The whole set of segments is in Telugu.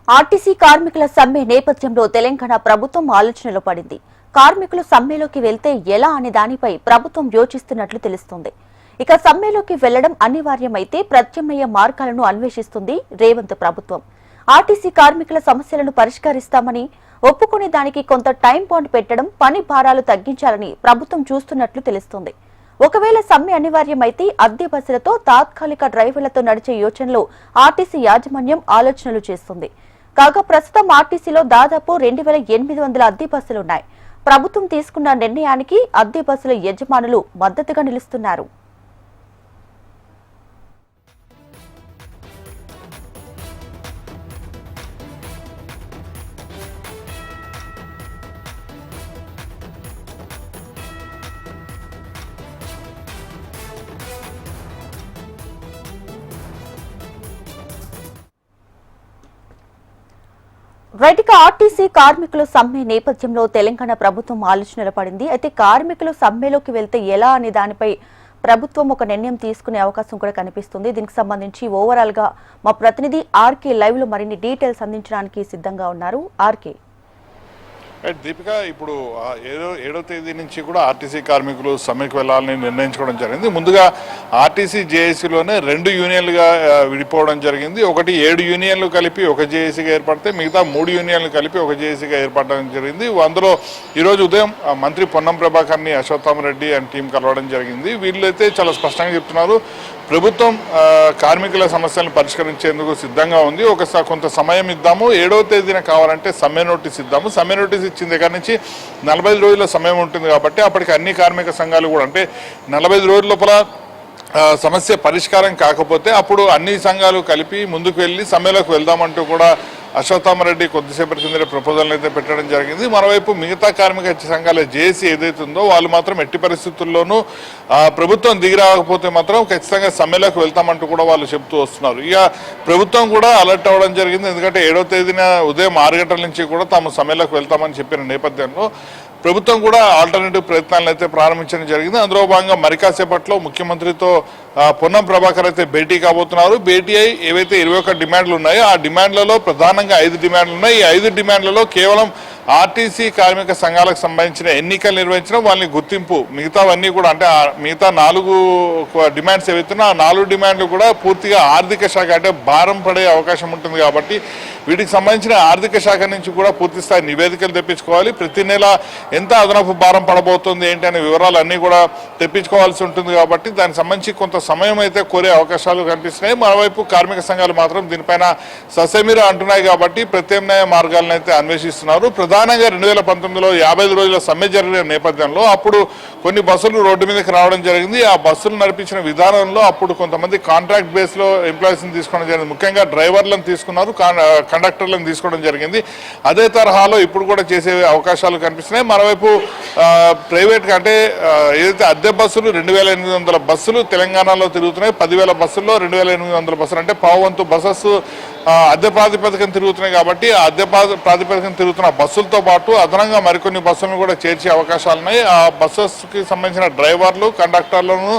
ఆర్టీసీ కార్మికుల సమ్మె నేపథ్యంలో తెలంగాణ ప్రభుత్వం ఆలోచనలో పడింది. కార్మికులు సమ్మెలోకి వెళ్తే ఎలా అనే దానిపై ప్రభుత్వం యోచిస్తున్నట్లు తెలుస్తోంది. ఇక సమ్మెలోకి వెళ్లడం అనివార్యమైతే ప్రత్యామ్నాయ మార్గాలను అన్వేషిస్తుంది రేవంత్ ప్రభుత్వం. ఆర్టీసీ కార్మికుల సమస్యలను పరిష్కరిస్తామని ఒప్పుకునే దానికి కొంత టైం బాండ్ పెట్టడం, పని భారాలు తగ్గించాలని ప్రభుత్వం చూస్తున్నట్లు తెలుస్తోంది. ఒకవేళ సమ్మె అనివార్యమైతే అద్దె బస్సులతో తాత్కాలిక డ్రైవర్లతో నడిచే యోచనలో ఆర్టీసీ యాజమాన్యం ఆలోచనలు చేస్తుంది. కాగా ప్రస్తుతం ఆర్టీసీలో దాదాపు 2800 అద్దె బస్సులున్నాయి. ప్రభుత్వం తీసుకున్న నిర్ణయానికి అద్దె బస్సుల యజమానులు మద్దతుగా నిలుస్తున్నారు. రైట్గా ఆర్టీసీ కార్మికులు సమ్మె నేపథ్యంలో తెలంగాణ ప్రభుత్వం ఆలోచనలు పడింది. అయితే కార్మికులు సమ్మెలోకి వెళ్తే ఎలా అనే దానిపై ప్రభుత్వం ఒక నిర్ణయం తీసుకునే అవకాశం కూడా కనిపిస్తుంది. దీనికి సంబంధించి ఓవరాల్ గా మా ప్రతినిధి ఆర్కే లైవ్ లో మరిన్ని డీటెయిల్స్ అందించడానికి సిద్ధంగా ఉన్నారు. ఆర్కే, దీపిక, ఇప్పుడు 7వ తేదీ నుంచి కూడా ఆర్టీసీ కార్మికులు సమ్మెకు వెళ్లాలని నిర్ణయించుకోవడం జరిగింది. ముందుగా ఆర్టీసీ జేఏసీలోనే 2 యూనియన్లుగా విడిపోవడం జరిగింది. ఒకటి 7 యూనియన్లు కలిపి ఒక జేఏసీగా ఏర్పడితే మిగతా 3 యూనియన్లు కలిపి ఒక జేఏసీగా ఏర్పడడం జరిగింది. అందులో ఈరోజు ఉదయం మంత్రి పొన్నం ప్రభాకర్ని అశ్వత్థామరెడ్డి అండ్ టీం కలవడం జరిగింది. వీళ్ళైతే చాలా స్పష్టంగా చెప్తున్నారు, ప్రభుత్వం కార్మికుల సమస్యలను పరిష్కరించేందుకు సిద్ధంగా ఉంది. కొంత సమయం ఇద్దాము, 7వ తేదీన కావాలంటే సమ్మె నోటీస్ ఇద్దాము. సమ్మె నోటీస్ ఇచ్చిన దగ్గర నుంచి 45 రోజుల సమయం ఉంటుంది కాబట్టి అప్పటికి అన్ని కార్మిక సంఘాలు కూడా, అంటే 45 రోజుల లోపల సమస్య పరిష్కారం కాకపోతే అప్పుడు అన్ని సంఘాలు కలిపి ముందుకు వెళ్ళి సమ్మెలోకి వెళ్దామంటూ కూడా అశ్వత్థామరెడ్డి కొద్దిసేపటి కింద ప్రపోజల్ని అయితే పెట్టడం జరిగింది. మరోవైపు మిగతా కార్మిక సంఘాల జేఏసీ ఏదైతుందో వాళ్ళు మాత్రం ఎట్టి పరిస్థితుల్లోనూ ప్రభుత్వం దిగిరాకపోతే మాత్రం ఖచ్చితంగా సమ్మెలోకి వెళ్తామంటూ కూడా వాళ్ళు చెప్తూ వస్తున్నారు. ఇక ప్రభుత్వం కూడా అలర్ట్ అవ్వడం జరిగింది. ఎందుకంటే 7వ తేదీన ఉదయం 6 గంటల నుంచి కూడా తాము సమ్మెలోకి వెళ్తామని చెప్పిన నేపథ్యంలో ప్రభుత్వం కూడా ఆల్టర్నేటివ్ ప్రయత్నాలను అయితే ప్రారంభించడం జరిగింది. అందులో భాగంగా మరి కాసేపట్లో ముఖ్యమంత్రితో పొన్నం ప్రభాకర్ అయితే భేటీ కాబోతున్నారు. భేటీ అయి ఏవైతే 21 డిమాండ్లు ఉన్నాయో ఆ డిమాండ్లలో ప్రధానంగా 5 డిమాండ్లు ఉన్నాయి. ఈ 5 డిమాండ్లలో కేవలం ఆర్టీసీ కార్మిక సంఘాలకు సంబంధించిన ఎన్నికలు నిర్వహించడం, వాళ్ళని గుర్తింపు, మిగతావన్నీ కూడా, అంటే మిగతా 4 డిమాండ్స్ ఏవైతున్నా ఆ 4 డిమాండ్లు కూడా పూర్తిగా ఆర్థిక శాఖ, అంటే భారం పడే అవకాశం ఉంటుంది కాబట్టి వీటికి సంబంధించిన ఆర్థిక శాఖ నుంచి కూడా పూర్తి స్థాయి నివేదికలు తెప్పించుకోవాలి. ప్రతి నెల ఎంత అదనపు భారం పడబోతుంది ఏంటి అనే వివరాలు అన్నీ కూడా తెప్పించుకోవాల్సి ఉంటుంది కాబట్టి దానికి సంబంధించి కొంత సమయం అయితే కోరే అవకాశాలు కనిపిస్తున్నాయి. మరోవైపు కార్మిక సంఘాలు మాత్రం దీనిపైన ససేమిరా అంటున్నాయి కాబట్టి ప్రత్యామ్నాయ మార్గాలను అయితే అన్వేషిస్తున్నారు. ప్రధానంగా 2019లో 55 రోజుల సమ్మె జరిగిన నేపథ్యంలో అప్పుడు కొన్ని బస్సులు రోడ్డు మీదకి రావడం జరిగింది. ఆ బస్సులు నడిపించిన విధానంలో అప్పుడు కొంతమంది కాంట్రాక్ట్ బేస్లో ఎంప్లాయీస్ని తీసుకోవడం జరిగింది. ముఖ్యంగా డ్రైవర్లను తీసుకున్నారు, కండక్టర్లను తీసుకోవడం జరిగింది. అదే తరహాలో ఇప్పుడు కూడా చేసే అవకాశాలు కనిపిస్తున్నాయి. మరోవైపు ప్రైవేట్, అంటే ఏదైతే అద్దె బస్సులు 2800 బస్సులు తెలంగాణలో తిరుగుతున్నాయి. 10,000 బస్సుల్లో 2800 బస్సులు, అంటే పావువంతు బస్సెస్ అద్దె ప్రాతిపదికన తిరుగుతున్నాయి కాబట్టి ఆ అద్దె ప్రాతిపదికన తిరుగుతున్న బస్సులతో పాటు అదనంగా మరికొన్ని బస్సులను కూడా చేర్చే అవకాశాలు ఉన్నాయి. ఆ బస్సెస్కి సంబంధించిన డ్రైవర్లు, కండక్టర్లను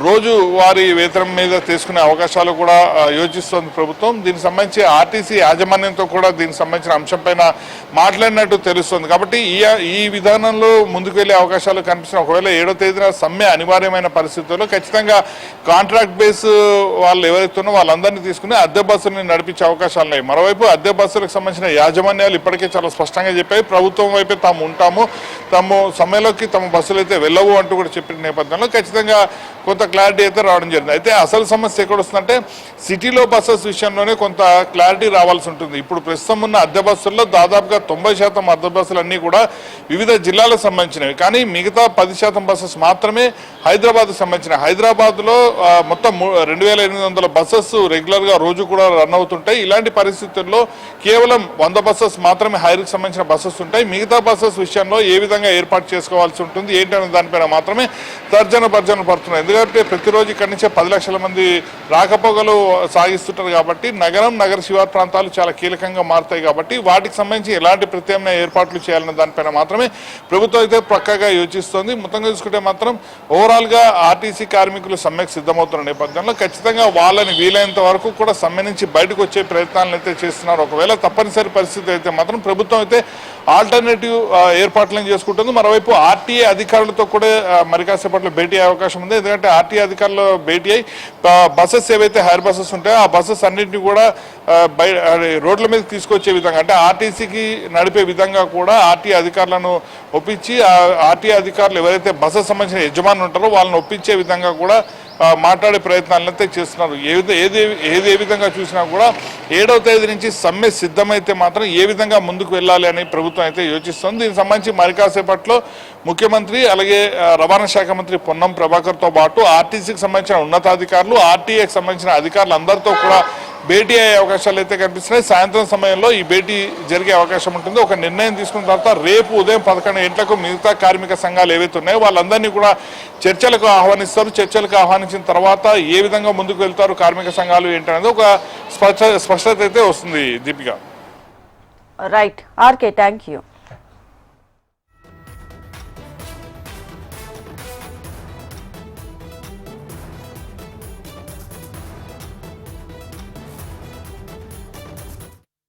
రోజు వారి వేతనం మీద తీసుకునే అవకాశాలు కూడా యోచిస్తోంది ప్రభుత్వం. దీనికి సంబంధించి ఆర్టీసీ యాజమాన్యంతో కూడా దీనికి సంబంధించిన అంశంపైన మాట్లాడినట్టు తెలుస్తుంది. కాబట్టి ఈ విధానంలో ముందుకు వెళ్లే అవకాశాలు కనిపిస్తున్నాయి. ఒకవేళ 7వ తేదీన సమ్మె అనివార్యమైన పరిస్థితుల్లో ఖచ్చితంగా కాంట్రాక్ట్ బేస్ వాళ్ళు ఎవరైతే ఉన్నారో వాళ్ళందరినీ తీసుకుని అద్దె బస్సుల్ని నడిపించే అవకాశాలు ఉన్నాయి. మరోవైపు అద్దె బస్సులకు సంబంధించిన యాజమాన్యాలు ఇప్పటికే చాలా స్పష్టంగా చెప్పాయి, ప్రభుత్వం వైపే తాము ఉంటాము, తాము సమ్మెలోకి తమ బస్సులు అయితే వెళ్ళవు అంటూ కూడా చెప్పిన నేపథ్యంలో ఖచ్చితంగా కొంత క్లారిటీ అయితే రావడం జరిగింది. అయితే అసలు సమస్య ఎక్కడ వస్తుందంటే సిటీలో బస్సెస్ విషయంలోనే కొంత క్లారిటీ రావాల్సి ఉంటుంది. ఇప్పుడు ప్రస్తుతం ఉన్న అద్దె బస్సుల్లో దాదాపుగా 90% అద్దె బస్సులు అన్నీ కూడా వివిధ జిల్లాలకు సంబంధించినవి. కానీ మిగతా 10% బస్సెస్ మాత్రమే హైదరాబాద్కు సంబంధించినవి. హైదరాబాద్లో మొత్తం 2800 బస్సెస్ రెగ్యులర్గా రోజు కూడా రన్ అవుతుంటాయి. ఇలాంటి పరిస్థితుల్లో కేవలం 100 బస్సెస్ మాత్రమే హైర్కి సంబంధించిన బస్సెస్ ఉంటాయి. మిగతా బస్సెస్ విషయంలో ఏ విధంగా ఏర్పాటు చేసుకోవాల్సి ఉంటుంది ఏంటనే దానిపైన మాత్రమే తర్జన పడుతున్నాయి. ఎందుకంటే ప్రతిరోజు ఇక్కడి నుంచే 10 లక్షల మంది రాకపోకలు సాగిస్తుంటారు కాబట్టి నగర శివారు ప్రాంతాలు చాలా కీలకంగా మారుతాయి కాబట్టి వాటికి సంబంధించి ఎలాంటి ప్రత్యామ్నాయ ఏర్పాట్లు చేయాలన్న దానిపైన మాత్రమే ప్రభుత్వం అయితే పక్కాగా యోచిస్తోంది. మొత్తంగా చూసుకుంటే మాత్రం ఓవరాల్గా ఆర్టీసీ కార్మికులు సమ్మెకు సిద్ధమవుతున్న నేపథ్యంలో ఖచ్చితంగా వాళ్ళని వీలైనంత వరకు కూడా సమ్మె నుంచి బయటకు వచ్చే ప్రయత్నాలను అయితే చేస్తున్నారు. ఒకవేళ తప్పనిసరి పరిస్థితి అయితే మాత్రం ప్రభుత్వం అయితే ఆల్టర్నేటివ్ ఏర్పాట్లను చేసుకుంటుంది. మరోవైపు ఆర్టీఏ అధికారులతో కూడా మరి కాసేపట్లో భేటీ అయ్యే అవకాశం ఉంది. ఎందుకంటే ఆర్టీఏ అధికారులు భేటీ అయి బస్సెస్ ఏవైతే హైర్ బస్సెస్ ఉంటాయో ఆ బస్సెస్ అన్నింటినీ కూడా రోడ్ల మీద తీసుకొచ్చే విధంగా, అంటే ఆర్టీసీకి నడిపే విధంగా కూడా ఆర్టీఏ అధికారులను ఒప్పించి, ఆర్టీఏ అధికారులు ఎవరైతే బస్సెస్ సంబంధించిన యజమానులు ఉంటారో వాళ్ళని ఒప్పించే విధంగా కూడా మాట్లాడే ప్రయత్నాలను అయితే చేస్తున్నారు. ఏ విధంగా చూసినా కూడా 7వ తేదీ నుంచి సమ్మె సిద్ధమైతే మాత్రం ఏ విధంగా ముందుకు వెళ్ళాలి అని ప్రభుత్వం అయితే యోచిస్తుంది. దీనికి సంబంధించి మరి కాసేపట్లో ముఖ్యమంత్రి అలాగే రవాణా శాఖ మంత్రి పొన్నం ప్రభాకర్తో పాటు ఆర్టీసీకి సంబంధించిన ఉన్నతాధికారులు, ఆర్టీఏకి సంబంధించిన అధికారులు అందరితో కూడా భేటీ అయ్యే అవకాశాలు అయితే కనిపిస్తున్నాయి. సాయంత్రం సమయంలో ఈ భేటీ జరిగే అవకాశం ఉంటుంది. ఒక నిర్ణయం తీసుకున్న తర్వాత రేపు ఉదయం 11 గంటలకు మిగతా కార్మిక సంఘాలు ఏవైతే ఉన్నాయో వాళ్ళందరినీ కూడా చర్చలకు ఆహ్వానిస్తారు. చర్చలకు ఆహ్వానించిన తర్వాత ఏ విధంగా ముందుకు వెళ్తారు కార్మిక సంఘాలు ఏంటనేది ఒక స్పష్టత అయితే వస్తుంది. Deepika. Right RK, thank you.